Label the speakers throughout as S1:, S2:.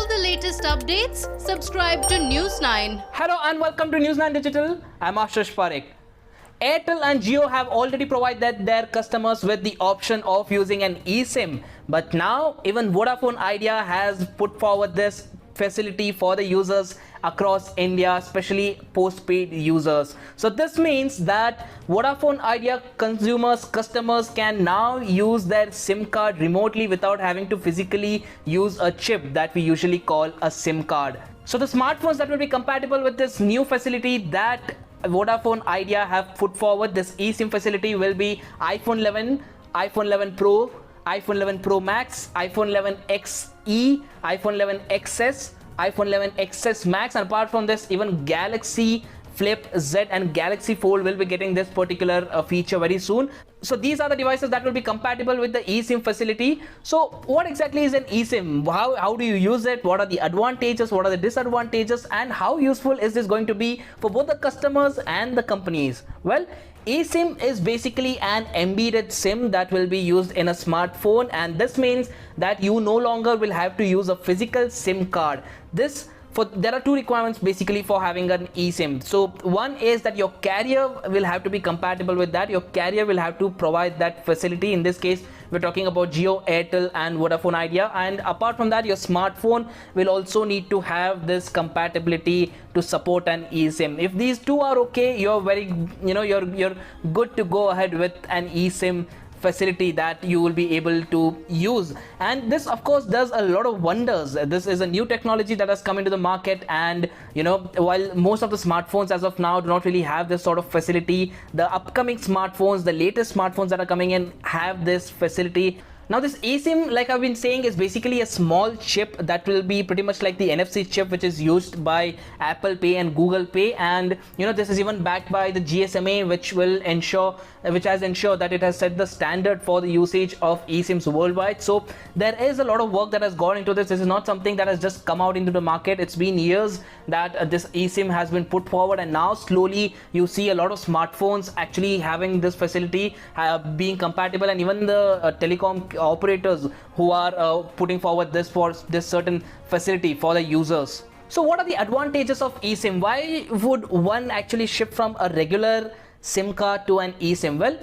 S1: all the latest updates, subscribe to News9.
S2: Hello and welcome to News9 Digital. I'm Ashish Parekh. Airtel and Jio have already provided their customers with the option of using an eSIM, but now even Vodafone Idea has put forward this facility for the users across India, especially postpaid users. So this means that Vodafone Idea customers can now use their SIM card remotely without having to physically use a chip that we usually call a SIM card. So the smartphones that will be compatible with this new facility that Vodafone Idea have put forward, this eSIM facility, will be iPhone 11, iPhone 11 Pro, iPhone 11 Pro Max, iPhone 11 XE, iPhone 11 XS, iPhone 11 XS Max, and apart from this, even Galaxy Flip Z and Galaxy Fold will be getting this particular feature very soon. So these are the devices that will be compatible with the eSIM facility. So what exactly is an eSIM? How do you use it? What are the advantages? What are the disadvantages? And how useful is this going to be for both the customers and the companies? Well, eSIM is basically an embedded SIM that will be used in a smartphone, and this means that you no longer will have to use a physical SIM card. There are two requirements basically for having an eSIM. So one is that your carrier will have to be compatible with that. Your carrier will have to provide that facility. In this case, we're talking about Jio, Airtel and Vodafone Idea. And apart from that, your smartphone will also need to have this compatibility to support an eSIM. If these two are okay, you're you're good to go ahead with an eSIM facility that you will be able to use. And this of course does a lot of wonders. This is a new technology that has come into the market, and while most of the smartphones as of now do not really have this sort of facility, the upcoming smartphones, the latest smartphones that are coming in, have this facility. Now this eSIM, like I've been saying, is basically a small chip that will be pretty much like the NFC chip which is used by Apple Pay and Google Pay, and this is even backed by the GSMA, which has ensured that it has set the standard for the usage of eSIMs worldwide. So there is a lot of work that has gone into this. This is not something that has just come out into the market. It's been years that this eSIM has been put forward, and now slowly you see a lot of smartphones actually having this facility being compatible, and even the telecom operators who are putting forward this certain facility for the users. So what are the advantages of eSIM? Why would one actually shift from a regular SIM card to an eSIM? Well,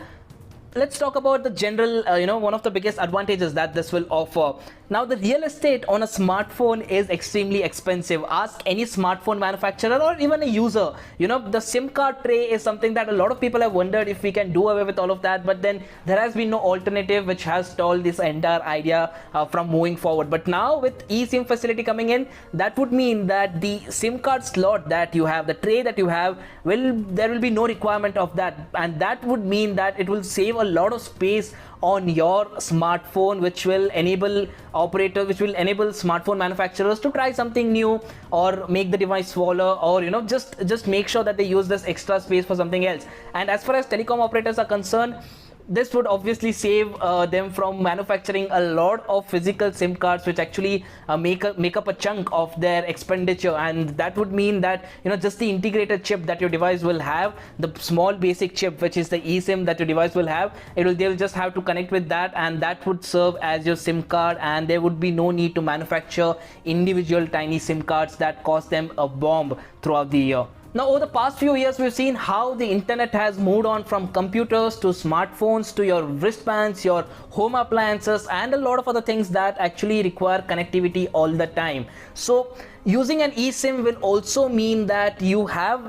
S2: let's talk about the general, one of the biggest advantages that this will offer. Now, the real estate on a smartphone is extremely expensive. Ask any smartphone manufacturer or even a user. The SIM card tray is something that a lot of people have wondered if we can do away with all of that, but then there has been no alternative which has stalled this entire idea from moving forward. But now with eSIM facility coming in, that would mean that the SIM card slot that you have, the tray that you have, there will be no requirement of that, and that would mean that it will save a lot of space on your smartphone, which will enable smartphone manufacturers to try something new or make the device smaller, or just make sure that they use this extra space for something else. And as far as telecom operators are concerned, this would obviously save them from manufacturing a lot of physical SIM cards, which actually make up a chunk of their expenditure. And that would mean that just the integrated chip that your device will have, the small basic chip which is the eSIM that your device will have, they'll just have to connect with that, and that would serve as your SIM card, and there would be no need to manufacture individual tiny SIM cards that cost them a bomb throughout the year. Now, over the past few years, we've seen how the internet has moved on from computers to smartphones to your wristbands, your home appliances, and a lot of other things that actually require connectivity all the time. So using an eSIM will also mean that you have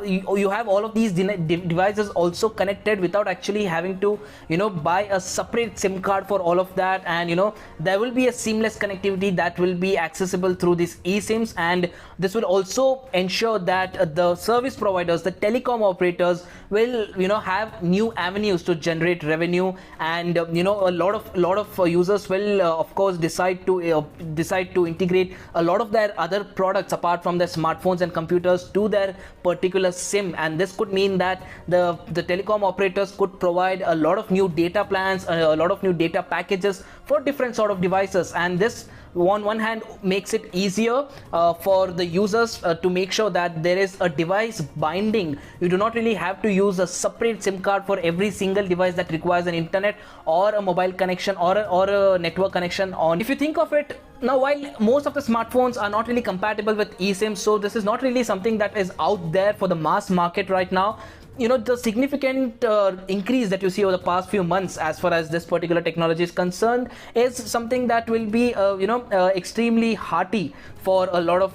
S2: all of these devices also connected without actually having to buy a separate SIM card for all of that, and there will be a seamless connectivity that will be accessible through these eSIMs. And this will also ensure that the service providers, the telecom operators, will have new avenues to generate revenue, and a lot of users will of course decide to integrate a lot of their other products apart from their smartphones and computers to their particular SIM. And this could mean that the telecom operators could provide a lot of new data plans, a lot of new data packages for different sort of devices, and this on one hand makes it easier for the users to make sure that there is a device binding. You do not really have to use a separate SIM card for every single device that requires an internet or a mobile connection or a network connection on. If you think of it, Now, while most of the smartphones are not really compatible with eSIM, so this is not really something that is out there for the mass market right now. You know, the significant increase that you see over the past few months as far as this particular technology is concerned is something that will be extremely hearty for a lot of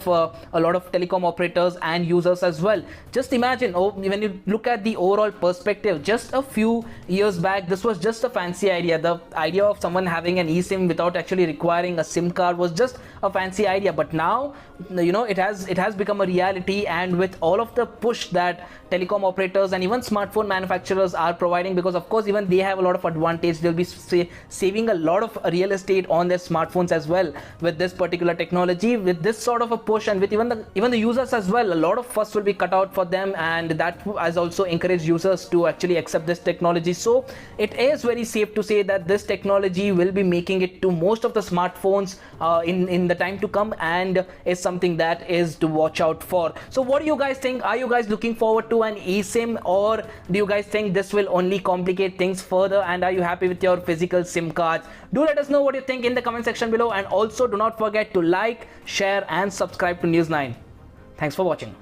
S2: telecom operators and users as well. Just imagine, when you look at the overall perspective, just a few years back this was just a fancy idea. The idea of someone having an eSIM without actually requiring a SIM card was just a fancy idea, but now, you know, it has become a reality. And with all of the push that telecom operators and even smartphone manufacturers are providing, because of course even they have a lot of advantage, they'll be saving a lot of real estate on their smartphones as well with this particular technology. With this sort of a push, and with even the users as well, a lot of fuss will be cut out for them, and that has also encouraged users to actually accept this technology. So it is very safe to say that this technology will be making it to most of the smartphones in the time to come, and is something that is to watch out for. So what do you guys think? Are you guys looking forward to an eSIM, or do you guys think this will only complicate things further, and are you happy with your physical SIM cards? Do let us know what you think in the comment section below, and also do not forget to like, share and subscribe to News9. Thanks for watching.